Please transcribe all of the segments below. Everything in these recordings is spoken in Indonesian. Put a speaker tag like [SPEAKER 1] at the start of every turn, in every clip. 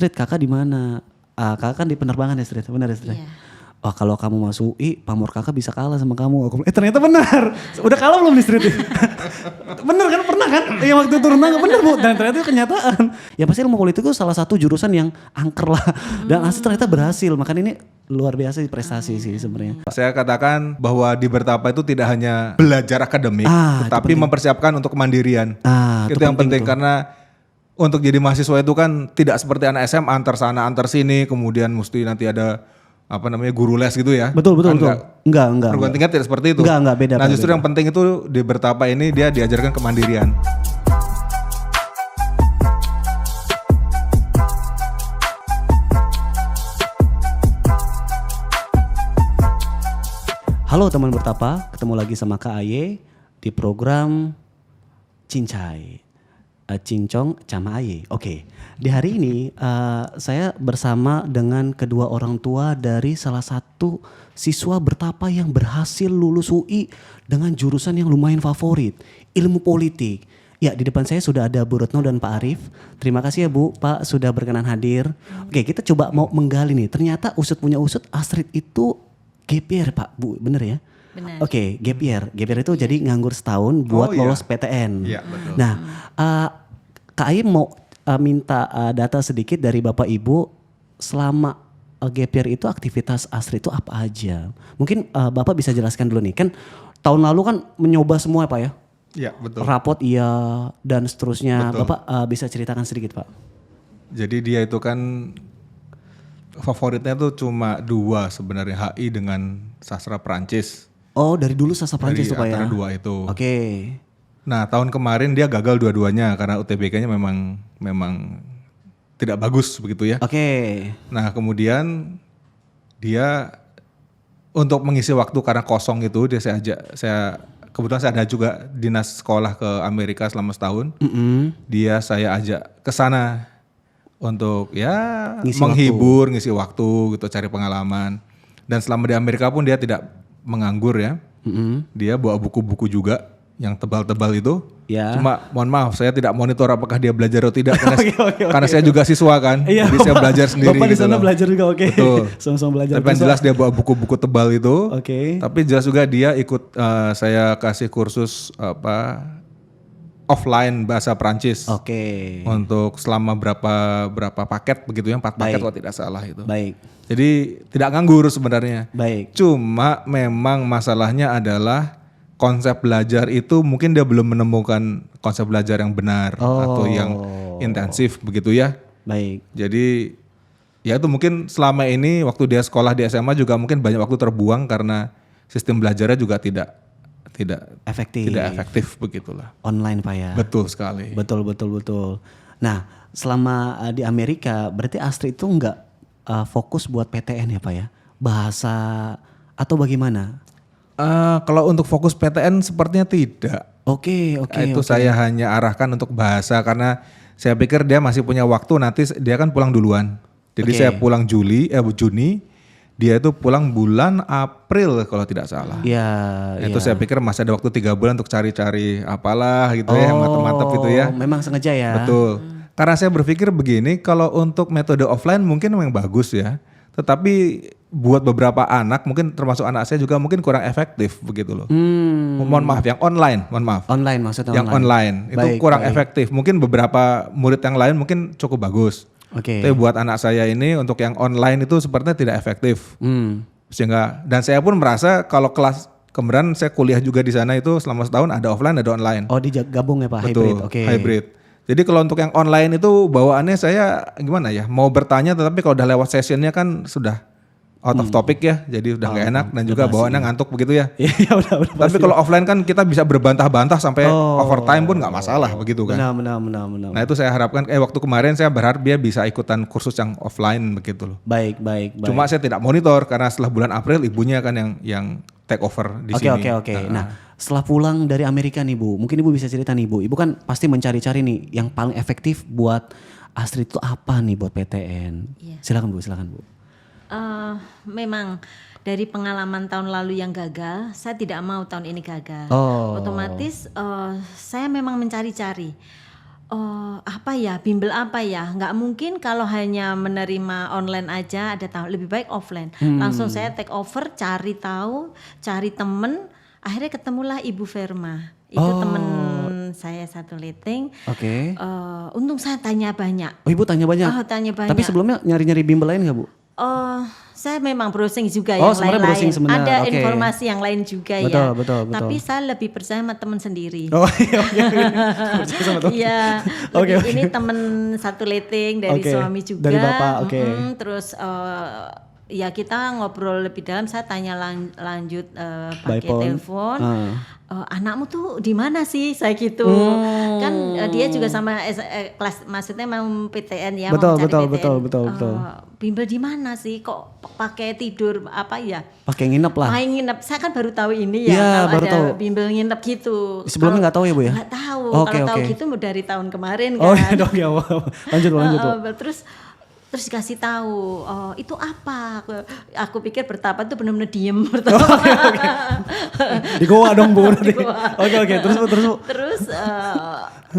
[SPEAKER 1] Astrid kakak di mana? Kakak kan di penerbangan ya Astrid, benar ya Astrid?
[SPEAKER 2] Iya.
[SPEAKER 1] Oh kalau kamu masuk UI, pamor kakak bisa kalah sama kamu. Aku bilang, ternyata benar. Udah kalah belum nih Astrid? Bener kan, pernah kan? Yang waktu itu renang, bener Bu. Dan ternyata itu kenyataan. Ya pasti ilmu politik itu salah satu jurusan yang angker lah. Dan Astrid ternyata berhasil, makanya ini luar biasa prestasi sih sebenarnya.
[SPEAKER 3] Saya katakan bahwa di Bertapa itu tidak hanya belajar akademik,
[SPEAKER 1] itu
[SPEAKER 3] tapi
[SPEAKER 1] penting.
[SPEAKER 3] mempersiapkan untuk kemandirian.
[SPEAKER 1] Itu
[SPEAKER 3] Itu yang penting
[SPEAKER 1] tuh.
[SPEAKER 3] karena untuk jadi mahasiswa itu kan tidak seperti anak SMA antar sana antar sini, kemudian mesti nanti ada guru les gitu ya.
[SPEAKER 1] Betul.
[SPEAKER 3] Kan
[SPEAKER 1] Enggak.
[SPEAKER 3] perguruan tingkat tidak seperti itu.
[SPEAKER 1] Enggak, beda.
[SPEAKER 3] Nah justru yang penting itu di Bertapa ini dia diajarkan kemandirian.
[SPEAKER 1] Halo teman Bertapa, ketemu lagi sama Kak Aye di program Cincai. Cincong Cama Aye. Oke, di hari ini saya bersama dengan kedua orang tua dari salah satu siswa Bertapa yang berhasil lulus UI dengan jurusan yang lumayan favorit, ilmu politik. Ya, di depan saya sudah ada Bu Retno dan Pak Arief. Terima kasih ya Bu, Pak sudah berkenan hadir. Oke, kita coba mau menggali nih. Ternyata usut punya usut, Astrid itu gap year Pak, Bu, bener ya?
[SPEAKER 2] Benar.
[SPEAKER 1] Oke, gap year. Gap year itu jadi nganggur setahun buat
[SPEAKER 3] iya.
[SPEAKER 1] lolos PTN.
[SPEAKER 3] Iya, betul.
[SPEAKER 1] Nah, Kak Aim mau minta data sedikit dari Bapak Ibu selama gap year itu aktivitas Astrid itu apa aja? Mungkin Bapak bisa jelaskan dulu nih. Kan tahun lalu kan menyoba semua ya Pak ya?
[SPEAKER 3] Iya betul.
[SPEAKER 1] Rapot iya dan seterusnya.
[SPEAKER 3] Betul.
[SPEAKER 1] Bapak bisa ceritakan sedikit Pak?
[SPEAKER 3] Jadi dia itu kan favoritnya tuh cuma dua sebenarnya, HI dengan sastra Prancis.
[SPEAKER 1] Oh dari dulu sastra Prancis
[SPEAKER 3] Dari
[SPEAKER 1] tuh Pak ya?
[SPEAKER 3] antara dua itu.
[SPEAKER 1] Oke.
[SPEAKER 3] Nah tahun kemarin dia gagal dua-duanya karena UTBK-nya memang tidak bagus begitu ya.
[SPEAKER 1] Oke.
[SPEAKER 3] Nah kemudian dia untuk mengisi waktu karena kosong itu kebetulan saya ada juga dinas sekolah ke Amerika selama setahun. Saya ajak ke sana untuk ya
[SPEAKER 1] Ngisi
[SPEAKER 3] menghibur, ngisi waktu gitu, cari pengalaman. Dan selama di Amerika pun dia tidak menganggur ya. Dia bawa buku-buku juga yang tebal-tebal itu.
[SPEAKER 1] Ya.
[SPEAKER 3] Cuma mohon maaf saya tidak monitor apakah dia belajar atau tidak karena,
[SPEAKER 1] Oke.
[SPEAKER 3] karena saya juga siswa kan.
[SPEAKER 1] Iya,
[SPEAKER 3] jadi saya belajar sendiri
[SPEAKER 1] Bapak di
[SPEAKER 3] gitu
[SPEAKER 1] sana
[SPEAKER 3] loh.
[SPEAKER 1] belajar juga oke.
[SPEAKER 3] Betul.
[SPEAKER 1] Sama-sama belajar.
[SPEAKER 3] Tapi yang jelas dia bawa buku-buku tebal itu.
[SPEAKER 1] Oke.
[SPEAKER 3] Tapi jelas juga dia ikut saya kasih kursus offline bahasa Prancis.
[SPEAKER 1] Oke.
[SPEAKER 3] Untuk selama berapa paket begitu ya, 4 paket
[SPEAKER 1] Baik.
[SPEAKER 3] kalau tidak salah itu.
[SPEAKER 1] Baik.
[SPEAKER 3] Jadi tidak nganggur sebenarnya.
[SPEAKER 1] Baik.
[SPEAKER 3] Cuma memang masalahnya adalah konsep belajar itu mungkin dia belum menemukan konsep belajar yang benar atau yang intensif begitu ya.
[SPEAKER 1] Baik.
[SPEAKER 3] Jadi ya itu mungkin selama ini waktu dia sekolah di SMA juga mungkin banyak waktu terbuang karena sistem belajarnya juga tidak efektif begitulah.
[SPEAKER 1] Online Pak ya.
[SPEAKER 3] Betul sekali.
[SPEAKER 1] Betul. Nah, selama di Amerika berarti Astrid itu enggak fokus buat PTN ya Pak ya? Bahasa atau bagaimana?
[SPEAKER 3] Kalau untuk fokus PTN sepertinya tidak.
[SPEAKER 1] Oke.
[SPEAKER 3] Itu saya hanya arahkan untuk bahasa karena saya pikir dia masih punya waktu, nanti dia kan pulang duluan. Jadi saya pulang Juni, dia itu pulang bulan April kalau tidak salah.
[SPEAKER 1] Iya.
[SPEAKER 3] Itu saya pikir masih ada waktu 3 bulan untuk cari-cari apalah gitu ya, yang mantap-mantap gitu ya.
[SPEAKER 1] Memang sengaja ya.
[SPEAKER 3] Betul. Karena saya berpikir begini, kalau untuk metode offline mungkin memang bagus ya. Tetapi buat beberapa anak, mungkin termasuk anak saya juga mungkin kurang efektif begitu loh. Mohon maaf, yang online,
[SPEAKER 1] Online maksudnya
[SPEAKER 3] yang online itu kurang efektif. Mungkin beberapa murid yang lain mungkin cukup bagus.
[SPEAKER 1] Oke.
[SPEAKER 3] Tapi buat anak saya ini untuk yang online itu sepertinya tidak efektif. Sehingga dan saya pun merasa kalau kelas kemudian saya kuliah juga di sana itu selama setahun ada offline ada online.
[SPEAKER 1] Oh digabung ya Pak,
[SPEAKER 3] Betul,
[SPEAKER 1] hybrid. Oke.
[SPEAKER 3] hybrid. Jadi kalau untuk yang online itu bawaannya saya gimana ya, mau bertanya tetapi kalau udah lewat sessionnya kan sudah out of topic ya, jadi udah nggak enak dan juga bawaannya ngantuk begitu ya.
[SPEAKER 1] Iya udah.
[SPEAKER 3] Tapi kalau offline kan kita bisa berbantah-bantah sampai overtime pun nggak masalah begitu kan.
[SPEAKER 1] Benar.
[SPEAKER 3] Nah itu saya harapkan, waktu kemarin saya berharap dia bisa ikutan kursus yang offline begitu loh.
[SPEAKER 1] Baik.
[SPEAKER 3] Cuma saya tidak monitor karena setelah bulan April ibunya kan yang take over di sini.
[SPEAKER 1] Oke. Nah, setelah pulang dari Amerika nih Bu, mungkin Ibu bisa cerita nih Bu. Ibu kan pasti mencari-cari nih yang paling efektif buat Astrid itu apa nih buat PTN.
[SPEAKER 2] Iya.
[SPEAKER 1] Silakan Bu.
[SPEAKER 2] Memang dari pengalaman tahun lalu yang gagal, saya tidak mau tahun ini gagal.
[SPEAKER 1] Oh.
[SPEAKER 2] Otomatis saya memang mencari-cari apa ya, bimbel apa ya, nggak mungkin kalau hanya menerima online aja, ada tahu, lebih baik offline. Langsung saya take over, cari tahu, cari temen, akhirnya ketemulah Ibu Verma, itu temen saya satu letting.
[SPEAKER 1] Oke.
[SPEAKER 2] Untung saya tanya banyak.
[SPEAKER 1] Oh, Ibu tanya banyak.
[SPEAKER 2] Tanya banyak.
[SPEAKER 1] Tapi sebelumnya nyari-nyari bimbel lain nggak, Bu?
[SPEAKER 2] Saya memang browsing juga
[SPEAKER 1] Oh,
[SPEAKER 2] yang
[SPEAKER 1] sebenarnya
[SPEAKER 2] lain-lain.
[SPEAKER 1] browsing sebenarnya,
[SPEAKER 2] Ada
[SPEAKER 1] oke.
[SPEAKER 2] informasi yang lain juga
[SPEAKER 1] Betul,
[SPEAKER 2] ya.
[SPEAKER 1] betul.
[SPEAKER 2] Tapi saya lebih percaya sama teman sendiri.
[SPEAKER 1] Oh iya, oke. Percaya sama teman.
[SPEAKER 2] Iya,
[SPEAKER 1] Oke,
[SPEAKER 2] lebih-
[SPEAKER 1] oke.
[SPEAKER 2] ini temen satu letting dari
[SPEAKER 1] Oke,
[SPEAKER 2] suami juga.
[SPEAKER 1] dari Bapak, oke.
[SPEAKER 2] Terus ya kita ngobrol lebih dalam. Saya tanya lanjut
[SPEAKER 1] By
[SPEAKER 2] pakai
[SPEAKER 1] phone.
[SPEAKER 2] telepon. Anakmu tuh di mana sih? Saya gitu. Kan dia juga sama kelas, maksudnya mau PTN ya,
[SPEAKER 1] Betul,
[SPEAKER 2] mau cari
[SPEAKER 1] betul,
[SPEAKER 2] PTN.
[SPEAKER 1] betul.
[SPEAKER 2] Bimbel di mana sih? Kok pakai tidur apa ya?
[SPEAKER 1] Pakai nginep lah.
[SPEAKER 2] Main nginep. Saya kan baru tahu ini
[SPEAKER 1] Iya,
[SPEAKER 2] ya, kalau
[SPEAKER 1] baru
[SPEAKER 2] ada
[SPEAKER 1] tahu.
[SPEAKER 2] bimbel nginep gitu.
[SPEAKER 1] Sebelumnya nggak tahu ya, Bu ya?
[SPEAKER 2] Nggak tahu.
[SPEAKER 1] Oke,
[SPEAKER 2] Kalau tahu
[SPEAKER 1] oke.
[SPEAKER 2] gitu dari tahun kemarin kan.
[SPEAKER 1] Oh iya dong ya. Lanjut, lanjut. Bu.
[SPEAKER 2] Terus dikasih tahu, itu apa? Aku pikir bertapa itu benar-benar diem bertapa.
[SPEAKER 1] Di goa dong, Bu. Oke, oke. Terus, Bu, terus. Bu.
[SPEAKER 2] Terus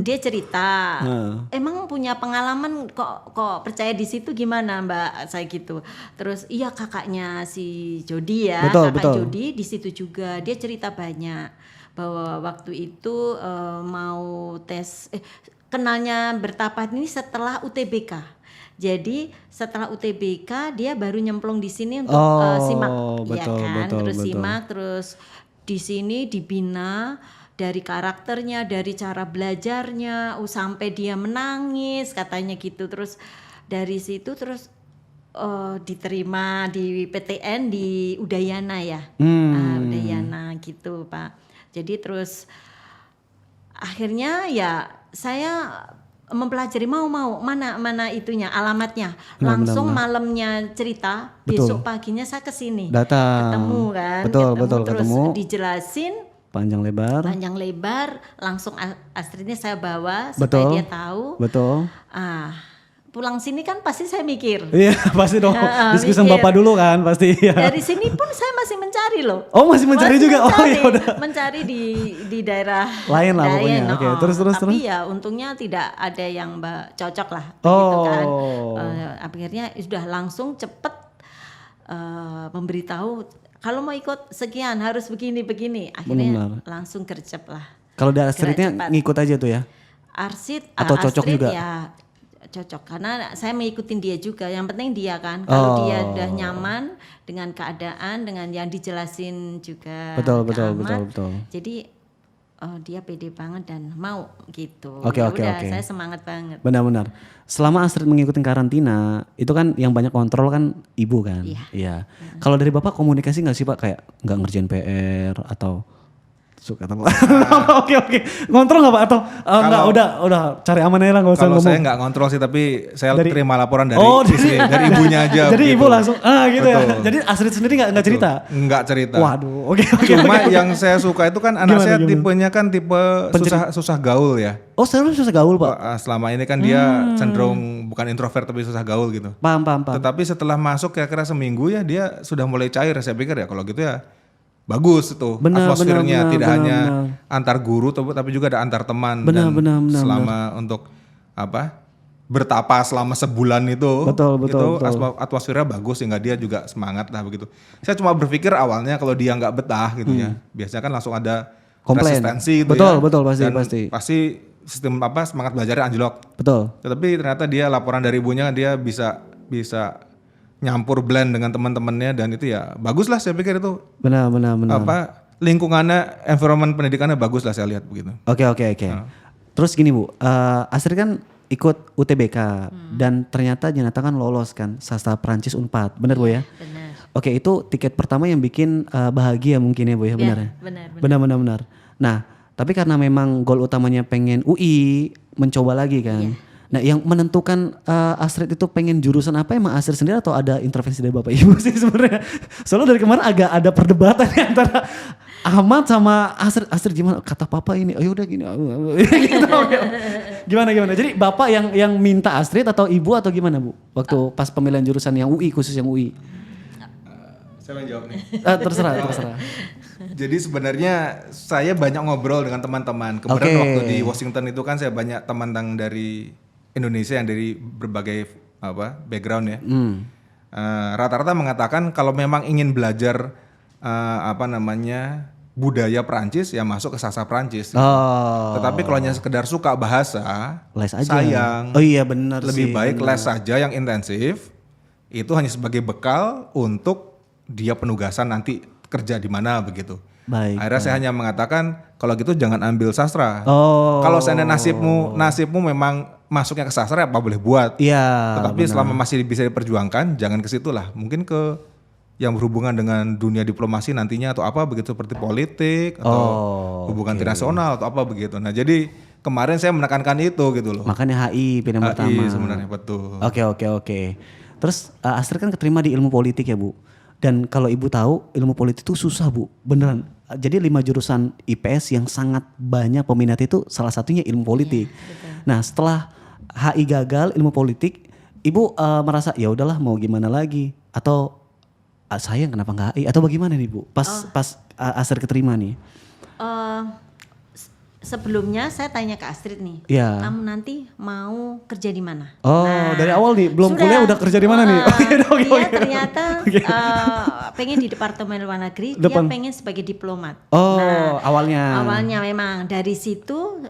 [SPEAKER 2] dia cerita, emang punya pengalaman kok percaya di situ gimana Mbak, saya gitu. Terus iya kakaknya si Jody ya,
[SPEAKER 1] Betul,
[SPEAKER 2] kakak
[SPEAKER 1] betul.
[SPEAKER 2] Jody di situ juga. Dia cerita banyak bahwa waktu itu mau tes kenalnya bertapa ini setelah UTBK. Jadi setelah UTBK dia baru nyemplung di sini untuk simak, ya
[SPEAKER 1] betul,
[SPEAKER 2] kan?
[SPEAKER 1] betul,
[SPEAKER 2] Terus
[SPEAKER 1] betul.
[SPEAKER 2] simak, terus di sini dibina dari karakternya, dari cara belajarnya, sampai dia menangis katanya gitu. Terus dari situ terus diterima di PTN di Udayana ya, Udayana gitu Pak. Jadi terus akhirnya ya saya mempelajari mau mana itunya alamatnya, langsung malamnya cerita,
[SPEAKER 1] Betul.
[SPEAKER 2] besok paginya saya kesini
[SPEAKER 1] Datang.
[SPEAKER 2] ketemu kan,
[SPEAKER 1] Betul,
[SPEAKER 2] terus
[SPEAKER 1] ketemu.
[SPEAKER 2] dijelasin
[SPEAKER 1] Panjang lebar.
[SPEAKER 2] panjang lebar, langsung Astridnya saya bawa
[SPEAKER 1] Betul.
[SPEAKER 2] supaya dia tahu.
[SPEAKER 1] Betul.
[SPEAKER 2] Pulang sini kan pasti saya mikir.
[SPEAKER 1] Iya, pasti dong. Diskusi sama
[SPEAKER 2] mikir.
[SPEAKER 1] Bapak dulu kan, pasti. Ya.
[SPEAKER 2] Dari sini pun saya masih mencari loh.
[SPEAKER 1] Oh, masih mencari juga. Oh, ya udah.
[SPEAKER 2] Mencari di daerah
[SPEAKER 1] Lain lah pokoknya. Oke, terus.
[SPEAKER 2] Tapi ya untungnya tidak ada yang cocok lah begitu kan. Akhirnya sudah langsung cepet memberitahu kalau mau ikut sekian harus begini. Akhirnya langsung gercep lah.
[SPEAKER 1] Kalau dari Astridnya
[SPEAKER 2] cepat.
[SPEAKER 1] ngikut aja tuh ya?
[SPEAKER 2] Atau
[SPEAKER 1] cocok
[SPEAKER 2] Astrid
[SPEAKER 1] juga?
[SPEAKER 2] Ya cocok karena saya mengikutin dia juga, yang penting dia kan kalau dia udah nyaman dengan keadaan, dengan yang dijelasin juga
[SPEAKER 1] Betul.
[SPEAKER 2] jadi dia pede banget dan mau gitu.
[SPEAKER 1] Oke.
[SPEAKER 2] Saya semangat banget.
[SPEAKER 1] Benar-benar. Selama Astrid mengikuti karantina, itu kan yang banyak kontrol kan ibu kan? Iya. Kalau dari Bapak komunikasi nggak sih Pak, kayak nggak ngerjain PR atau suka teman? Oke. Ngontrol nggak Pak atau nggak? Udah cari aman aja lah, nggak usah
[SPEAKER 3] Kalau
[SPEAKER 1] ngomong.
[SPEAKER 3] saya nggak kontrol sih, tapi saya terima laporan dari
[SPEAKER 1] dari-
[SPEAKER 3] dari ibunya aja.
[SPEAKER 1] Jadi
[SPEAKER 3] gitu.
[SPEAKER 1] ibu langsung gitu ya.
[SPEAKER 3] Betul.
[SPEAKER 1] Jadi Astrid sendiri nggak cerita.
[SPEAKER 3] Nggak cerita.
[SPEAKER 1] Waduh. Oke.
[SPEAKER 3] Cuma yang saya suka itu kan anak saya
[SPEAKER 1] Gimana?
[SPEAKER 3] tipenya kan tipe susah gaul ya.
[SPEAKER 1] Oh, sekarang susah gaul Pak.
[SPEAKER 3] Selama ini kan dia cenderung bukan introvert tapi susah gaul gitu.
[SPEAKER 1] Paham.
[SPEAKER 3] Tetapi setelah masuk kira-kira seminggu ya dia sudah mulai cair. Saya pikir ya kalau gitu ya bagus itu atmosfernya, tidak hanya antar guru tapi juga ada antar teman dan selama untuk bertapa selama sebulan itu.
[SPEAKER 1] Betul.
[SPEAKER 3] Atmosfernya bagus sehingga dia juga semangat lah begitu. Saya cuma berpikir awalnya kalau dia nggak betah gitu ya. Biasanya kan langsung ada
[SPEAKER 1] komplain.
[SPEAKER 3] resistensi gitu
[SPEAKER 1] Betul,
[SPEAKER 3] Dan
[SPEAKER 1] pasti.
[SPEAKER 3] sistem semangat belajarnya anjlok.
[SPEAKER 1] Betul.
[SPEAKER 3] Tetapi ternyata dia laporan dari ibunya dia bisa nyampur blend dengan teman-temannya dan itu ya bagus lah saya pikir itu.
[SPEAKER 1] Benar.
[SPEAKER 3] Lingkungannya, environment pendidikannya bagus lah saya lihat begitu.
[SPEAKER 1] Oke. Terus gini Bu, Astrid kan ikut UTBK dan ternyata dinyatakan lolos kan sastra Prancis Unpad, benar Bu ya?
[SPEAKER 2] Benar.
[SPEAKER 1] Oke, itu tiket pertama yang bikin bahagia mungkin ya Bu ya, benar ya? Benar. Nah, tapi karena memang goal utamanya pengen UI, mencoba lagi kan. Nah, yang menentukan Astrid itu pengen jurusan apa emang Astrid sendiri atau ada intervensi dari Bapak Ibu sih sebenarnya? Soalnya dari kemarin agak ada perdebatan antara Ahmad sama Astrid. Astrid gimana? Kata Papa ini, oh udah gini. Gitu. Gimana? Jadi Bapak yang minta Astrid atau Ibu atau gimana Bu? Waktu pas pemilihan jurusan yang UI, khusus yang UI.
[SPEAKER 3] Saya mau jawab nih.
[SPEAKER 1] Terserah.
[SPEAKER 3] Jadi sebenarnya saya banyak ngobrol dengan teman-teman. Kemudian
[SPEAKER 1] Oke.
[SPEAKER 3] waktu di Washington itu kan saya banyak teman dari Indonesia yang dari berbagai background ya. Rata-rata mengatakan kalau memang ingin belajar budaya Prancis ya masuk ke sastra Prancis.
[SPEAKER 1] Oh.
[SPEAKER 3] Tetapi kalau hanya sekedar suka bahasa,
[SPEAKER 1] Les aja.
[SPEAKER 3] sayang.
[SPEAKER 1] Oh iya benar
[SPEAKER 3] Lebih
[SPEAKER 1] sih.
[SPEAKER 3] baik les saja yang intensif. Itu hanya sebagai bekal untuk dia penugasan nanti kerja di mana begitu.
[SPEAKER 1] Baik.
[SPEAKER 3] Akhirnya saya hanya mengatakan kalau gitu jangan ambil sastra.
[SPEAKER 1] Oh.
[SPEAKER 3] Kalau seandainya nasibmu memang masuknya ke sastra apa boleh buat.
[SPEAKER 1] Iya.
[SPEAKER 3] Tetapi selama masih bisa diperjuangkan jangan ke situ lah. Mungkin ke yang berhubungan dengan dunia diplomasi nantinya atau apa begitu seperti politik atau hubungan internasional atau apa begitu. Nah, jadi kemarin saya menekankan itu gitu loh.
[SPEAKER 1] Makanya HI pilihan pertama.
[SPEAKER 3] HI sebenarnya betul.
[SPEAKER 1] Oke. Terus Astrid kan keterima di ilmu politik ya Bu. Dan kalau Ibu tahu ilmu politik itu susah Bu, beneran. Jadi 5 jurusan IPS yang sangat banyak peminat itu salah satunya ilmu politik. Nah setelah HI gagal ilmu politik, Ibu merasa ya udahlah mau gimana lagi? Atau sayang kenapa nggak HI? Atau bagaimana nih Bu? Pas Astrid keterima nih.
[SPEAKER 2] Sebelumnya saya tanya ke Astrid nih,
[SPEAKER 1] Iya.
[SPEAKER 2] kamu nanti mau kerja di mana?
[SPEAKER 1] Oh dari awal nih belum kuliah udah kerja di mana nih?
[SPEAKER 2] Dia ternyata pengen di Departemen Luar Negeri, dia pengen sebagai diplomat.
[SPEAKER 1] Oh
[SPEAKER 2] Nah,
[SPEAKER 1] awalnya.
[SPEAKER 2] Awalnya memang dari situ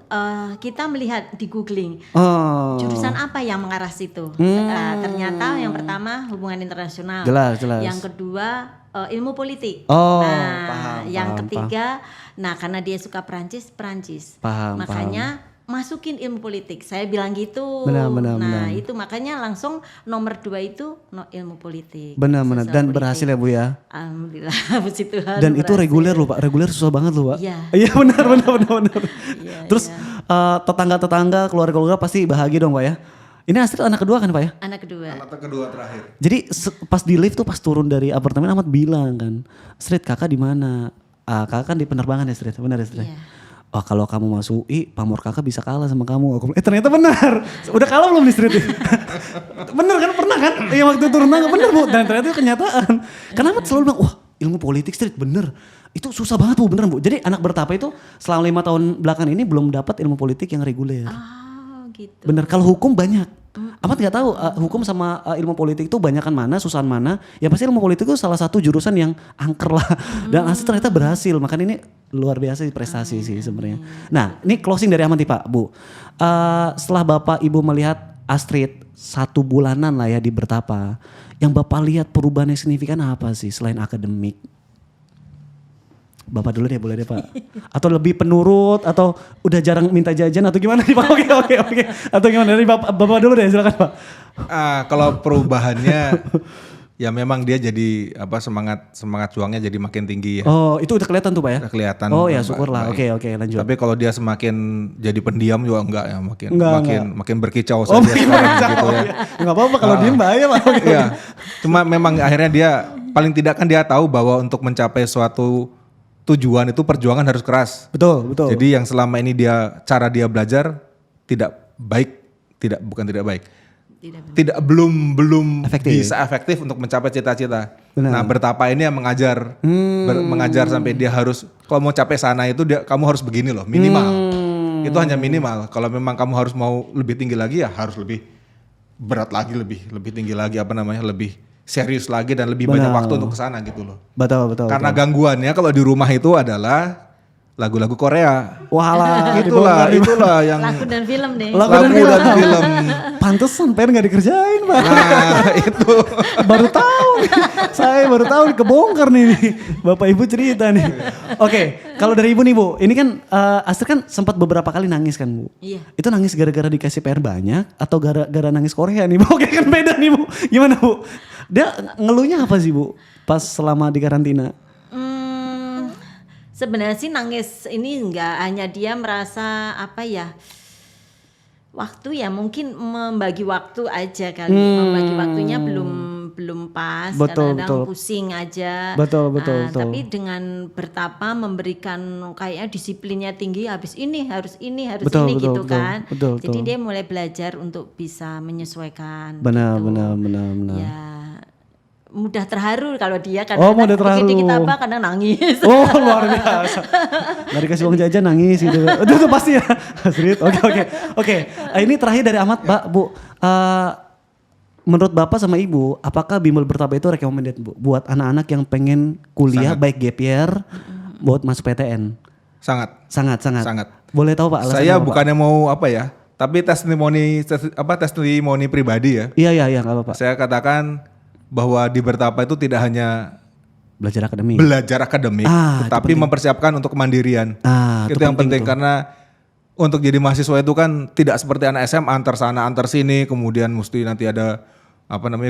[SPEAKER 2] kita melihat di googling
[SPEAKER 1] Oh.
[SPEAKER 2] jurusan apa yang mengarah situ. Ternyata yang pertama hubungan internasional,
[SPEAKER 1] Jelas.
[SPEAKER 2] yang kedua ilmu politik.
[SPEAKER 1] Oh,
[SPEAKER 2] Nah, yang
[SPEAKER 1] paham.
[SPEAKER 2] ketiga, nah karena dia suka Prancis.
[SPEAKER 1] Paham,
[SPEAKER 2] Makanya masukin ilmu politik. Saya bilang gitu.
[SPEAKER 1] Benar.
[SPEAKER 2] Itu makanya langsung nomor 2 itu ilmu politik.
[SPEAKER 1] Benar.
[SPEAKER 2] Sosial
[SPEAKER 1] Dan
[SPEAKER 2] politik.
[SPEAKER 1] berhasil ya Bu ya.
[SPEAKER 2] Alhamdulillah, puji Tuhan.
[SPEAKER 1] Dan itu
[SPEAKER 2] berhasil.
[SPEAKER 1] reguler loh Pak, reguler susah banget loh Pak.
[SPEAKER 2] Iya.
[SPEAKER 1] Iya benar.
[SPEAKER 2] Iya,
[SPEAKER 1] Terus tetangga-tetangga, keluarga-keluarga pasti bahagia dong Pak ya. Ini Astrid anak kedua kan Pak ya?
[SPEAKER 2] Anak kedua.
[SPEAKER 3] Anak kedua terakhir.
[SPEAKER 1] Jadi pas di lift tuh pas turun dari apartemen Ahmad bilang kan, Astrid kakak di mana? Kakak kan di penerbangan ya Astrid, benar ya Astrid?
[SPEAKER 2] Iya.
[SPEAKER 1] Oh kalau kamu masuk UI, pamor kakak bisa kalah sama kamu. Aku bilang, ternyata benar. Udah kalah belum nih Astrid? Bener kan, pernah kan? Yang waktu turun tangga bener Bu. Dan ternyata itu kenyataan. Kenapa selalu bilang, wah ilmu politik Astrid bener. Itu susah banget Bu, beneran Bu. Jadi anak bertapa itu selama 5 tahun belakangan ini belum dapat ilmu politik yang reguler.
[SPEAKER 2] Oh gitu.
[SPEAKER 1] Bener, kalau hukum banyak. Amat nggak tahu hukum sama ilmu politik itu banyakan mana, susahan mana. Ya pasti ilmu politik itu salah satu jurusan yang angker lah. Dan Astrid ternyata berhasil. Makanya ini luar biasa prestasi sih sebenarnya. Nah ini closing dari Ahmad nih Pak, Bu. Setelah Bapak Ibu melihat Astrid 1 bulanan lah ya di Bertapa. Yang Bapak lihat perubahan yang signifikan apa sih selain akademik? Bapak dulu deh boleh deh Pak. Atau lebih penurut atau udah jarang minta jajan atau gimana nih Pak? Oke. Atau gimana dari Bapak dulu deh silakan Pak.
[SPEAKER 3] Kalau perubahannya ya memang dia jadi semangat juangnya jadi makin tinggi ya.
[SPEAKER 1] Oh itu udah kelihatan tuh Pak ya?
[SPEAKER 3] Udah kelihatan.
[SPEAKER 1] Oh ya syukurlah. Oke lanjut.
[SPEAKER 3] Tapi kalau dia semakin jadi pendiam juga enggak ya makin berkicau
[SPEAKER 1] Oh
[SPEAKER 3] saja sekarang gitu ya.
[SPEAKER 1] Enggak apa-apa kalau diem bahaya Pak.
[SPEAKER 3] Iya. Cuma memang akhirnya dia paling tidak kan dia tahu bahwa untuk mencapai suatu tujuan itu perjuangan harus keras.
[SPEAKER 1] Betul.
[SPEAKER 3] Jadi yang selama ini cara dia belajar bukan tidak baik. Belum bisa efektif untuk mencapai cita-cita.
[SPEAKER 1] Benar.
[SPEAKER 3] Nah, Bertapa ini yang mengajar mengajar sampai dia harus kalau mau capai sana itu kamu harus begini loh, minimal. Itu hanya minimal. Kalau memang kamu harus mau lebih tinggi lagi ya harus lebih berat lagi, lebih tinggi lagi lebih serius lagi dan lebih banyak waktu untuk kesana gitu loh.
[SPEAKER 1] Betul.
[SPEAKER 3] Karena gangguannya kalau di rumah itu adalah lagu-lagu Korea.
[SPEAKER 1] Walah,
[SPEAKER 3] itulah yang
[SPEAKER 2] Lagu dan film deh.
[SPEAKER 1] Lagu dan film. Pantesan pengen gak dikerjain Pak.
[SPEAKER 3] Nah, itu.
[SPEAKER 1] Saya baru tahu kebongkar nih. Bapak Ibu cerita nih. Oke, kalau dari Ibu nih Bu, ini kan Astrid kan sempat beberapa kali nangis kan Bu.
[SPEAKER 2] Iya.
[SPEAKER 1] Itu nangis gara-gara dikasih PR banyak atau gara-gara nangis Korea nih Bu? Oke kan beda nih Bu. Gimana Bu? Dia ngeluhnya apa sih Bu pas selama di karantina?
[SPEAKER 2] Sebenarnya sih nangis ini enggak hanya dia merasa waktu ya mungkin membagi waktu aja kali, membagi waktunya belum pas, kadang-kadang pusing aja.
[SPEAKER 1] Betul.
[SPEAKER 2] Tapi dengan Bertapa memberikan kayaknya disiplinnya tinggi, habis ini harus ini gitu kan.
[SPEAKER 1] Betul.
[SPEAKER 2] Jadi dia mulai belajar untuk bisa menyesuaikan.
[SPEAKER 1] Benar.
[SPEAKER 2] Ya mudah terharu kalau dia
[SPEAKER 1] Oh, mudah terharu.
[SPEAKER 2] dikit-dikit apa kadang nangis.
[SPEAKER 1] Oh, luar biasa. Nggak dikasih uang jajan nangis gitu. Itu pasti ya. Serius. Oke. Ini terakhir dari Ahmad, Mbak, Bu. Menurut Bapak sama Ibu, apakah bimbel bertapa itu recommended, Bu, buat anak-anak yang pengen kuliah baik gap year buat masuk PTN?
[SPEAKER 3] Sangat.
[SPEAKER 1] Boleh tahu Pak alasannya?
[SPEAKER 3] Saya
[SPEAKER 1] apa, Pak?
[SPEAKER 3] bukannya mau apa ya, tapi testimoni pribadi ya.
[SPEAKER 1] Iya, nggak apa-apa.
[SPEAKER 3] Saya katakan bahwa di Bertapa itu tidak hanya
[SPEAKER 1] Belajar akademik.
[SPEAKER 3] belajar akademik,
[SPEAKER 1] Ah, itu
[SPEAKER 3] tetapi
[SPEAKER 1] penting.
[SPEAKER 3] mempersiapkan untuk kemandirian.
[SPEAKER 1] Itu
[SPEAKER 3] Itu yang penting
[SPEAKER 1] tuh.
[SPEAKER 3] karena untuk jadi mahasiswa itu kan tidak seperti anak SMA antar sana antar sini, kemudian mesti nanti ada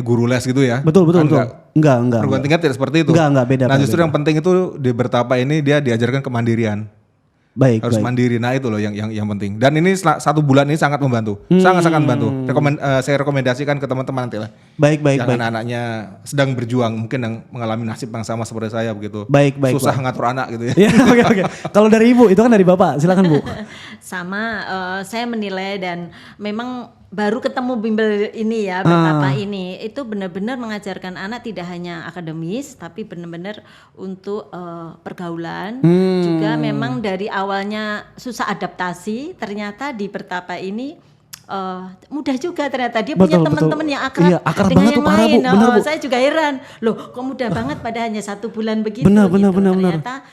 [SPEAKER 3] guru les gitu ya.
[SPEAKER 1] Betul.
[SPEAKER 3] Kan
[SPEAKER 1] Enggak.
[SPEAKER 3] perguruan tinggi tidak seperti itu.
[SPEAKER 1] Enggak, beda.
[SPEAKER 3] Nah justru
[SPEAKER 1] beda.
[SPEAKER 3] yang penting itu di Bertapa ini dia diajarkan kemandirian.
[SPEAKER 1] Baik.
[SPEAKER 3] Harus mandiri. Nah itu loh yang penting. Dan ini 1 bulan ini sangat membantu. Sangat membantu. Saya rekomendasikan ke teman-teman nanti lah.
[SPEAKER 1] Baik.
[SPEAKER 3] Yang anak-anaknya sedang berjuang, mungkin yang mengalami nasib yang sama seperti saya begitu.
[SPEAKER 1] Baik,
[SPEAKER 3] Susah
[SPEAKER 1] Pak.
[SPEAKER 3] ngatur anak gitu ya.
[SPEAKER 1] Ya, oke. Kalau dari Ibu, itu kan dari Bapak. Silakan, Bu.
[SPEAKER 2] Sama saya menilai dan memang baru ketemu bimbel ini ya Bertapa ini itu benar-benar mengajarkan anak tidak hanya akademis tapi benar-benar untuk pergaulan juga memang dari awalnya susah adaptasi ternyata di Bertapa ini mudah juga ternyata dia punya teman-teman yang akrab,
[SPEAKER 1] Iya, akrab
[SPEAKER 2] dengan
[SPEAKER 1] banget
[SPEAKER 2] yang
[SPEAKER 1] tuh, parah,
[SPEAKER 2] lain.
[SPEAKER 1] Bu. Bener, Bu.
[SPEAKER 2] Saya juga heran loh kok mudah banget pada hanya 1 bulan begitu.
[SPEAKER 1] Benar.
[SPEAKER 2] Ternyata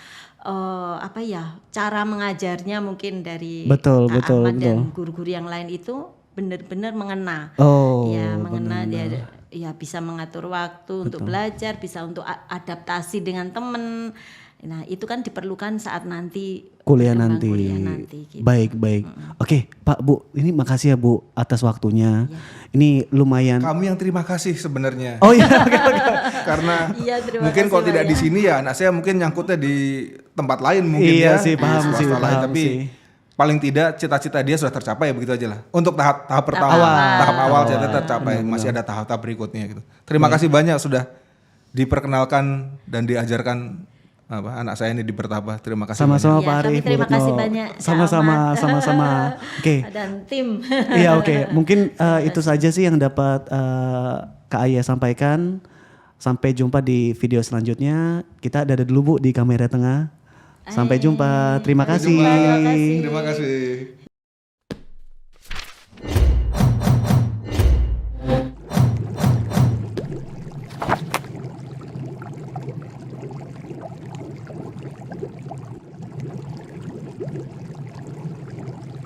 [SPEAKER 2] cara mengajarnya mungkin dari
[SPEAKER 1] Betul.
[SPEAKER 2] dan guru-guru yang lain itu benar-benar mengena.
[SPEAKER 1] Oh,
[SPEAKER 2] Ya, mengena dia ya bisa mengatur waktu untuk belajar, bisa untuk adaptasi dengan teman. Nah, itu kan diperlukan saat nanti
[SPEAKER 1] kuliah
[SPEAKER 2] berkembang
[SPEAKER 1] nanti.
[SPEAKER 2] kuliah nanti gitu.
[SPEAKER 1] Baik. Oke, Pak, Bu, ini makasih ya, Bu, atas waktunya. Ini lumayan.
[SPEAKER 3] Kami yang terima kasih sebenarnya.
[SPEAKER 1] Oh iya, oke.
[SPEAKER 3] Karena
[SPEAKER 2] Iya, terima
[SPEAKER 3] mungkin
[SPEAKER 2] kasih,
[SPEAKER 3] kalau tidak
[SPEAKER 2] Pak,
[SPEAKER 3] di
[SPEAKER 2] ya.
[SPEAKER 3] sini ya anak saya mungkin nyangkutnya di tempat lain mungkin
[SPEAKER 1] Iya
[SPEAKER 3] ya.
[SPEAKER 1] sih,
[SPEAKER 3] di
[SPEAKER 1] paham
[SPEAKER 3] swasta
[SPEAKER 1] sih,
[SPEAKER 3] lain.
[SPEAKER 1] paham
[SPEAKER 3] Tapi
[SPEAKER 1] sih.
[SPEAKER 3] paling tidak cita-cita dia sudah tercapai ya begitu aja lah. Untuk tahap pertama,
[SPEAKER 2] awal.
[SPEAKER 3] tahap awal cita-cita tercapai. Masih ada tahap-tahap berikutnya gitu. Terima kasih banyak sudah diperkenalkan dan diajarkan anak saya ini di Bertapa. Terima kasih
[SPEAKER 1] Sama-sama
[SPEAKER 2] Ya,
[SPEAKER 1] Pak
[SPEAKER 2] kami
[SPEAKER 1] Arif.
[SPEAKER 2] terima
[SPEAKER 1] Bu Retno.
[SPEAKER 2] kasih banyak, Kak
[SPEAKER 1] Sama-sama. Oke.
[SPEAKER 2] Dan tim.
[SPEAKER 1] Iya, oke. Mungkin itu saja sih yang dapat Kak Aya sampaikan. Sampai jumpa di video selanjutnya. Kita ada dulu, Bu, di kamera tengah. Sampai jumpa. Terima kasih.
[SPEAKER 3] Terima kasih.